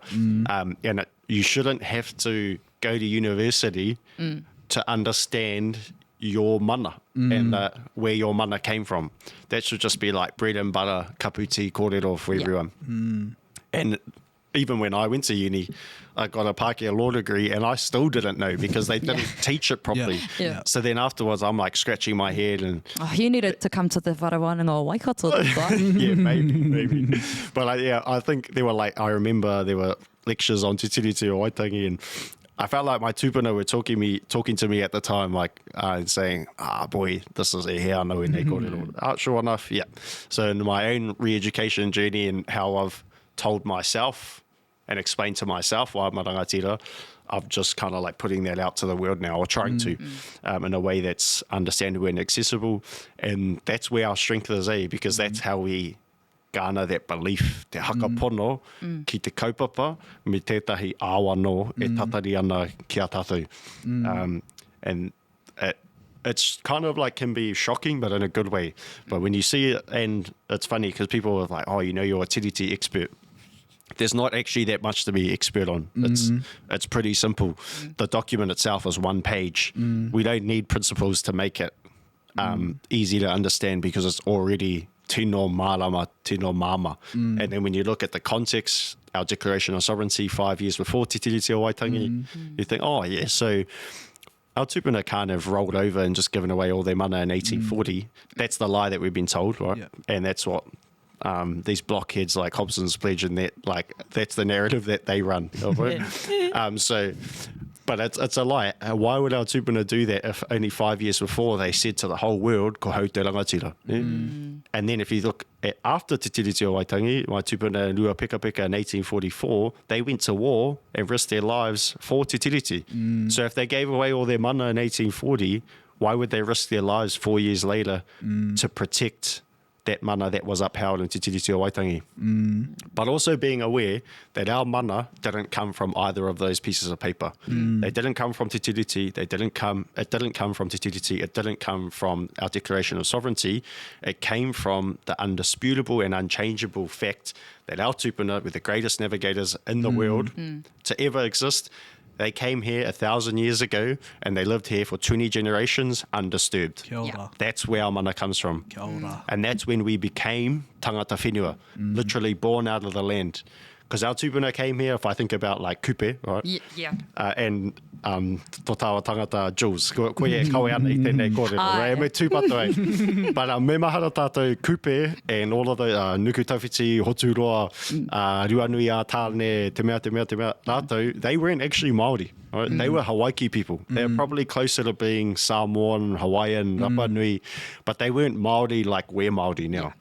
Speaker 3: And you shouldn't have to go to university to understand your mana and where your mana came from. That should just be like bread and butter, kaputi, kōrero for everyone. And even when I went to uni, I got a Pākehā law degree and I still didn't know because they didn't teach it properly.
Speaker 2: Yeah.
Speaker 3: So then afterwards, I'm like scratching my head and...
Speaker 2: Oh, you needed to come to the Wharewananga o Waikato.
Speaker 3: Yeah, maybe. But I think there were like, I remember there were lectures on Te Tiriti o Waitangi, and I felt like my tūpuna were talking to me at the time, like and saying, boy, this is e hea anō e nei kōrero. Sure enough, yeah. So in my own re-education journey and how I've told myself and explained to myself why I'm a rangatira, I'm just kind of like putting that out to the world now, or trying to, in a way that's understandable and accessible. And that's where our strength is, because that's how we garner that belief, te hakapono ki te kaupapa, me tētahi awa no e tatari ana ki a tātou. And it's kind of like can be shocking, but in a good way. But when you see it, and it's funny because people are like, oh, you're a tiriti expert. There's not actually that much to be expert on. It's pretty simple. The document itself is one page. We don't need principles to make it easy to understand because it's already tino marama, tino mama. And then when you look at the context, our Declaration of Sovereignty 5 years before Te Tiriti o Waitangi, you think, oh yeah, so our tupuna can't have rolled over and just given away all their mana in 1840. That's the lie that we've been told, right?
Speaker 1: Yeah.
Speaker 3: And that's what these blockheads like Hobson's Pledge and that, like, that's the narrative that they run. But it's a lie. Why would our tupuna do that if only 5 years before they said to the whole world, ko hau te rangatira? And then if you look at after Te Tiriti o Waitangi, my tupuna Lua Peka Peka in 1844, they went to war and risked their lives for Te Tiriti. So if they gave away all their mana in 1840, why would they risk their lives 4 years later to protect that mana that was upheld in Te Tiriti o Waitangi. But also being aware that our mana didn't come from either of those pieces of paper. They didn't come from Te Tiriti, it didn't come from Te Tiriti, it didn't come from our Declaration of Sovereignty. It came from the undisputable and unchangeable fact that our tupuna were the greatest navigators in the world to ever exist. They came here 1,000 years ago and they lived here for 20 generations undisturbed.
Speaker 1: Kia ora.
Speaker 2: Yeah.
Speaker 3: That's where our mana comes from.
Speaker 1: Kia ora.
Speaker 3: And that's when we became tangata whenua, literally born out of the land. Because our tupuna came here, if I think about like kupe, right?
Speaker 2: Yeah.
Speaker 3: And tō tāua tangata Jules, koe e kawe ana I tēnei kōrero, right? Me tūpato e. But me mahara tātou kupe and all of the nuku tawhiti, hotu roa, ruanui a tāne, te mea, tātou, they weren't actually Māori. Right? They were Hawaii people. They were probably closer to being Samoan, Hawaiian, Rapa Nui, but they weren't Māori like we're Māori now.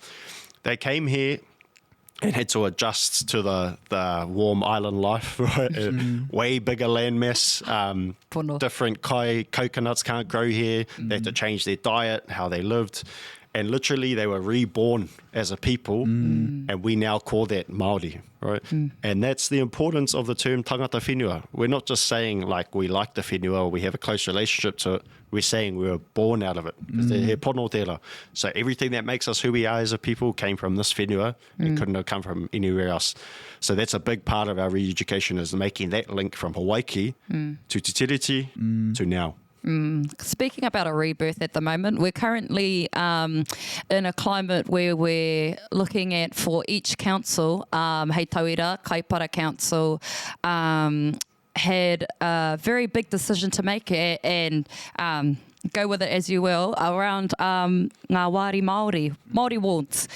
Speaker 3: They came here and had to adjust to the warm island life, right? Way bigger landmass,
Speaker 2: Pono.
Speaker 3: different coconuts can't grow here. They had to change their diet, how they lived. And literally they were reborn as a people, and we now call that Māori, right? And that's the importance of the term tangata whenua. We're not just saying like we like the whenua or we have a close relationship to it. We're saying we were born out of it. He pono tērā. So everything that makes us who we are as a people came from this whenua. It couldn't have come from anywhere else. So that's a big part of our re-education, is making that link from Hawaii to Te Tiriti to now.
Speaker 2: Speaking about a rebirth at the moment, we're currently in a climate where we're looking at, for each council, Hei Tauira, Kaipara Council, had a very big decision to make and go with it as you will, around ngā wāri Māori wards.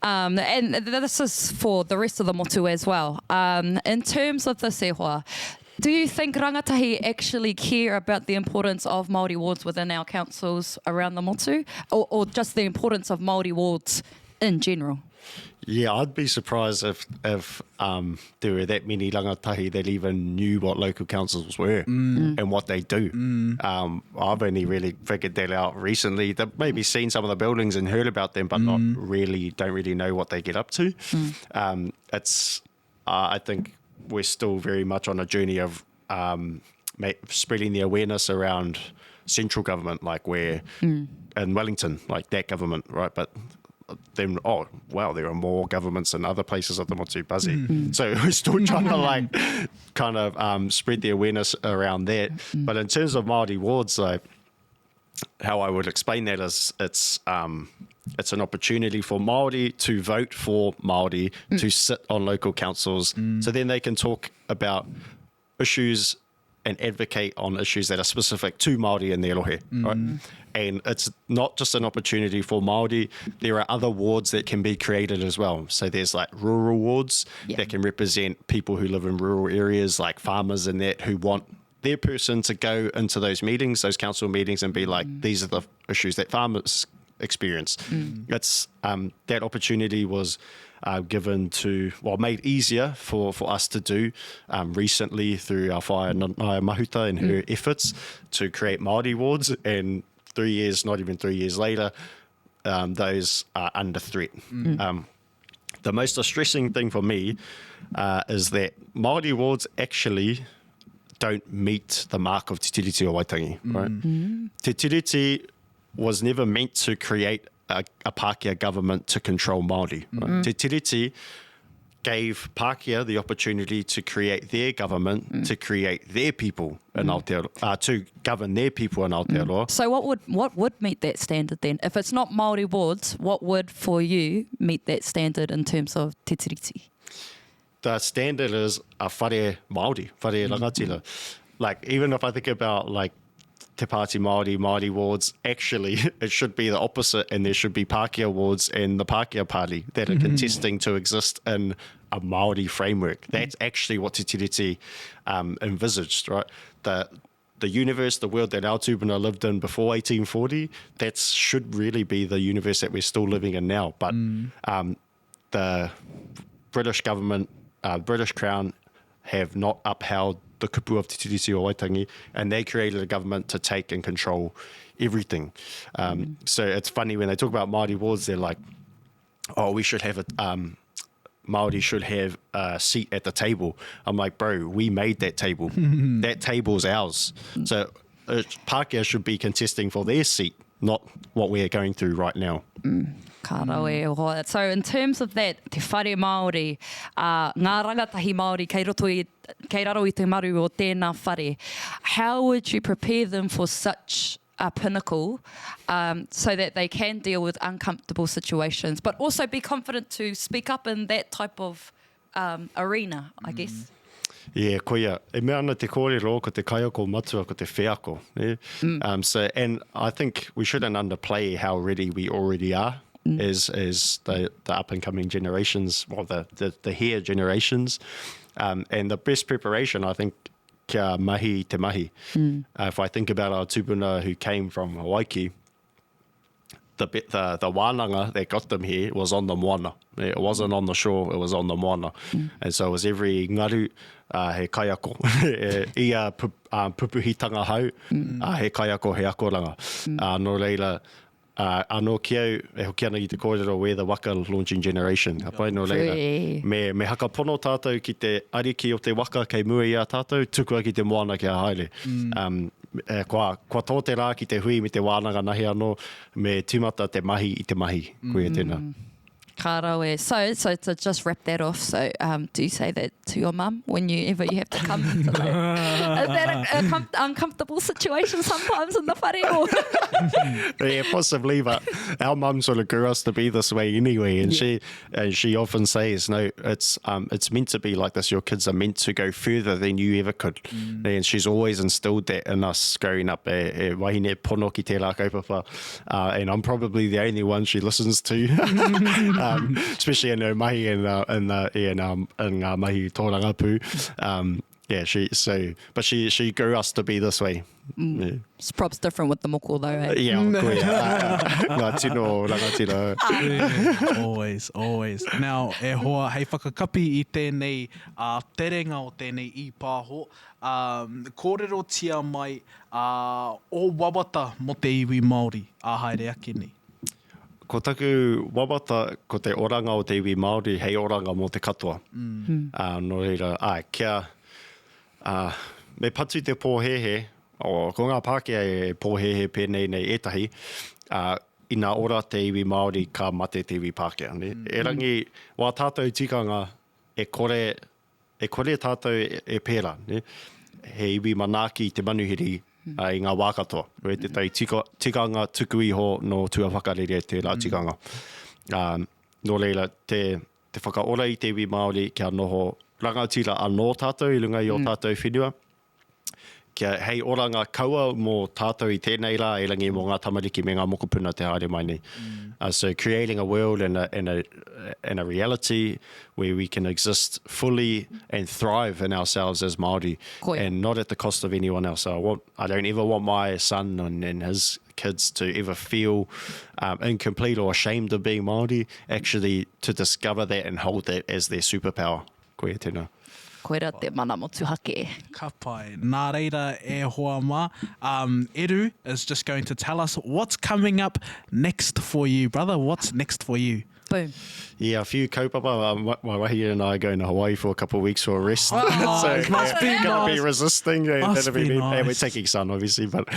Speaker 2: And this is for the rest of the motu as well. In terms of the sehua, do you think rangatahi actually care about the importance of Māori wards within our councils around the motu, or just the importance of Māori wards in general?
Speaker 3: Yeah, I'd be surprised if there were that many rangatahi that even knew what local councils were and what they do. I've only really figured that out recently. They've maybe seen some of the buildings and heard about them, but don't really know what they get up to. I think we're still very much on a journey of spreading the awareness around central government, like we're in Wellington, like that government, right? But then, oh, wow, there are more governments in other places of the motu buzzy. So we're still trying to kind of spread the awareness around that. But in terms of Māori wards, how I would explain that is it's an opportunity for Māori to vote for Māori to sit on local councils, so then they can talk about issues and advocate on issues that are specific to Māori and their rohe, right? And it's not just an opportunity for Māori. There are other wards that can be created as well. So there's like rural wards that can represent people who live in rural areas, like farmers and that, who want their person to go into those meetings, those council meetings, and be like, these are the issues that farmers experience. It's that opportunity was made easier for us to do recently through our whaia Mahuta and her efforts to create Māori wards, and 3 years, not even 3 years later, those are under threat. The most distressing thing for me is that Māori wards actually don't meet the mark of Te Tiriti o Waitangi, right? Te Tiriti was never meant to create a Pākehā government to control Māori. Right? Te Tiriti gave Pākehā the opportunity to create their government, to create their people in Aotearoa, to govern their people in Aotearoa.
Speaker 2: So what would meet that standard then? If it's not Māori wards, what would for you meet that standard in terms of Te Tiriti?
Speaker 3: The standard is a whare Māori, whare rangatira. Like, even if I think about like Te Pāti Māori wards, actually it should be the opposite, and there should be Pākehā wards and the Pākehā Party that are contesting to exist in a Māori framework. That's actually what Te Tiriti envisaged, right? The universe, the world that our tūpuna lived in before 1840, that should really be the universe that we're still living in now. But the British government, British Crown, have not upheld the kupu of Te Tiriti o Waitangi, and they created a government to take and control everything. So it's funny when they talk about Māori wards, they're like, oh, we should have Māori should have a seat at the table. I'm like, bro, we made that table. That table's ours. So Pākehā should be contesting for their seat, not what we're going through right now.
Speaker 2: Ka rawe hoa. So in terms of that, te whare Māori, ngā rangatahi Māori kei raro I te maru o tēnā whare, how would you prepare them for such a pinnacle so that they can deal with uncomfortable situations, but also be confident to speak up in that type of arena, I guess?
Speaker 3: Yeah, koia. E mea ana te kōrero ko te kaiako matua ko te wheako. So, and I think we shouldn't underplay how ready we already are as the up-and-coming generations, or the hair generations. And the best preparation, I think, kia mahi te mahi. If I think about our tupuna who came from Hawaii, the wānanga that got them here was on the moana. It wasn't on the shore, it was on the moana. And so it was every ngaru he kaiako. Ia pupuhitanga hau, he kaiako he akoranga. No reira, anō kiau, e hoki ana I te kōrero, we're the waka launching generation. Hapai no reira. Me haka pono tātou ki te ariki o te waka kei mua I a tātou, tukua ki te moana ki a haere. Kua tō te rā ki te hui me te wānanga nahi anō, me tumata te mahi I te mahi. Koe tēnā.
Speaker 2: Ka rawe. So to just wrap that off, so do you say that to your mum whenever you have to come to that? Is that an uncomfortable situation sometimes in the whare?
Speaker 3: Yeah, possibly, but our mum sort of grew us to be this way anyway, and she often says, no, it's meant to be like this. Your kids are meant to go further than you ever could. And she's always instilled that in us growing up. Wahine pono ki te rā kaupapa, and I'm probably the only one she listens to. Especially in her mahi and ngā mahi tōrangapū. Yeah, she grew us to be this way. Yeah.
Speaker 2: It's props different with the moko though, eh?
Speaker 3: Yeah, ngā tino rangatira.
Speaker 1: Always. Now, e hoa, hei whakakapi I tēnei terenga o tēnei I pāho. Kōrero tia mai o wawata mo te iwi Māori a haere ake ni.
Speaker 3: Ko taku wawata ko te oranga o te iwi Māori, hei oranga mo te katoa. No reira, kia me patu te pōhehe, o ko ngā Pākehā e pōhehe pēnei nei etahi, ina ora te iwi Māori ka mate te iwi Pākehā. E rangi, wā tātou tikanga e kore tātou e pēra. He iwi manaki te manuhiri, I ngā wākatoa. Re te tai tikanga tuku iho no tua whakarere te rā tikanga. No reira, te whakaora I te iwi Māori kia noho rangatira anō tātou I runga I o tātou whenua. Kia hei oranga kaua mō tātou I tēnei rā e rangi mō ngā tamariki me ngā mokopuna te haere mai nei. So creating a world and a reality where we can exist fully and thrive in ourselves as Māori and not at the cost of anyone else. I don't ever want my son and his kids to ever feel incomplete or ashamed of being Māori, actually to discover that and hold that as their superpower. Koe tēnā.
Speaker 2: Koera te mana motu hake.
Speaker 1: Ka pai. Nā reira e hoa mā. Eru is just going to tell us what's coming up next for you, brother. What's next for you?
Speaker 2: Boom.
Speaker 3: Yeah, a few kaupapa. My wahi and I are going to Hawaii for a couple of weeks for a rest.
Speaker 1: So it must be
Speaker 3: going to
Speaker 1: nice.
Speaker 3: be resisting.
Speaker 1: Must be nice.
Speaker 3: And we're taking sun, obviously, but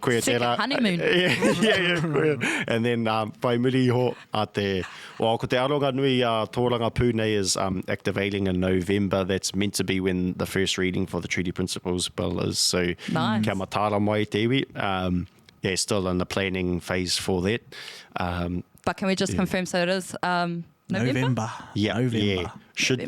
Speaker 3: koe
Speaker 2: Second
Speaker 3: tērā.
Speaker 2: honeymoon.
Speaker 3: Yeah, koe. And then pai muri ho a te, ko te aronga nui tōranga pūnei is activating in November. That's meant to be when the first reading for the Treaty Principles Bill is. So
Speaker 2: nice.
Speaker 3: kia matara mai te iwi. Yeah, still in the planning phase for that.
Speaker 2: But can we just confirm, so it is November?
Speaker 3: Yeah.
Speaker 2: November.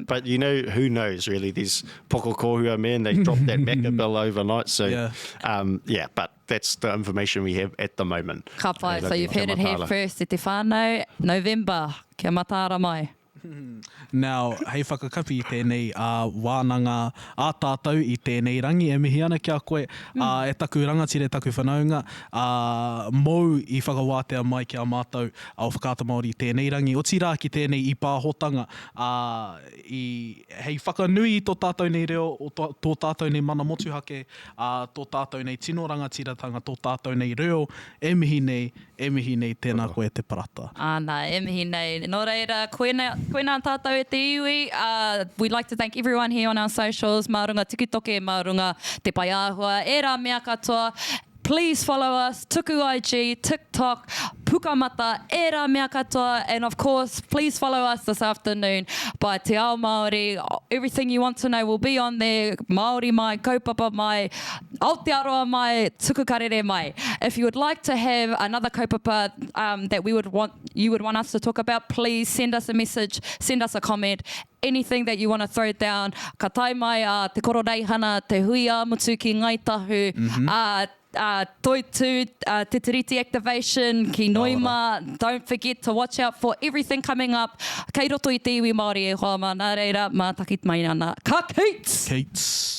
Speaker 3: But you know, who knows really? These poko kohua men, they dropped that MACA bill overnight. So, but that's the information we have at the moment.
Speaker 2: Ka pai, so you've heard it here first, te whānau, November, kia matara mai.
Speaker 1: Now, hei whakakapi I tēnei wānanga a tātou I tēnei rangi, e mihi ana kia koe, e taku rangatire, taku whanaunga, mou I whakawātea mai kia mātou o whakaata Māori I tēnei rangi. O tira ki tēnei I pāhotanga, hei whakanui I tō tātou nei reo, o tō tātou nei mana motuhake, tō tātou nei tino rangatiratanga, tō tātou nei reo, e mihi nei tēnā koe te parata.
Speaker 2: Ana, e mihi nei. Nō reira, koena tātou e te iwi. We'd like to thank everyone here on our socials. Mārunga tikitoke, mārunga te pai āhua. E rā mea katoa. Please follow us, Tuku IG, TikTok, Pukamata, e rā mea katoa. And of course, please follow us this afternoon by Te Ao Māori. Everything you want to know will be on there. Māori mai, kaupapa mai, Aotearoa mai, tuku karere mai. If you would like to have another kaupapa that you would want us to talk about, please send us a message, send us a comment. Anything that you want to throw down. Ka tai mai te koro reihana, te hui āmutu ki Ngaitahu, Toitu, Te Tiriti activation, ki Noima. Don't forget to watch out for everything coming up. Kei roto I te iwi Māori e hoa, mā nā reira, mā takit mai ana. Ka Keats!
Speaker 1: Keats.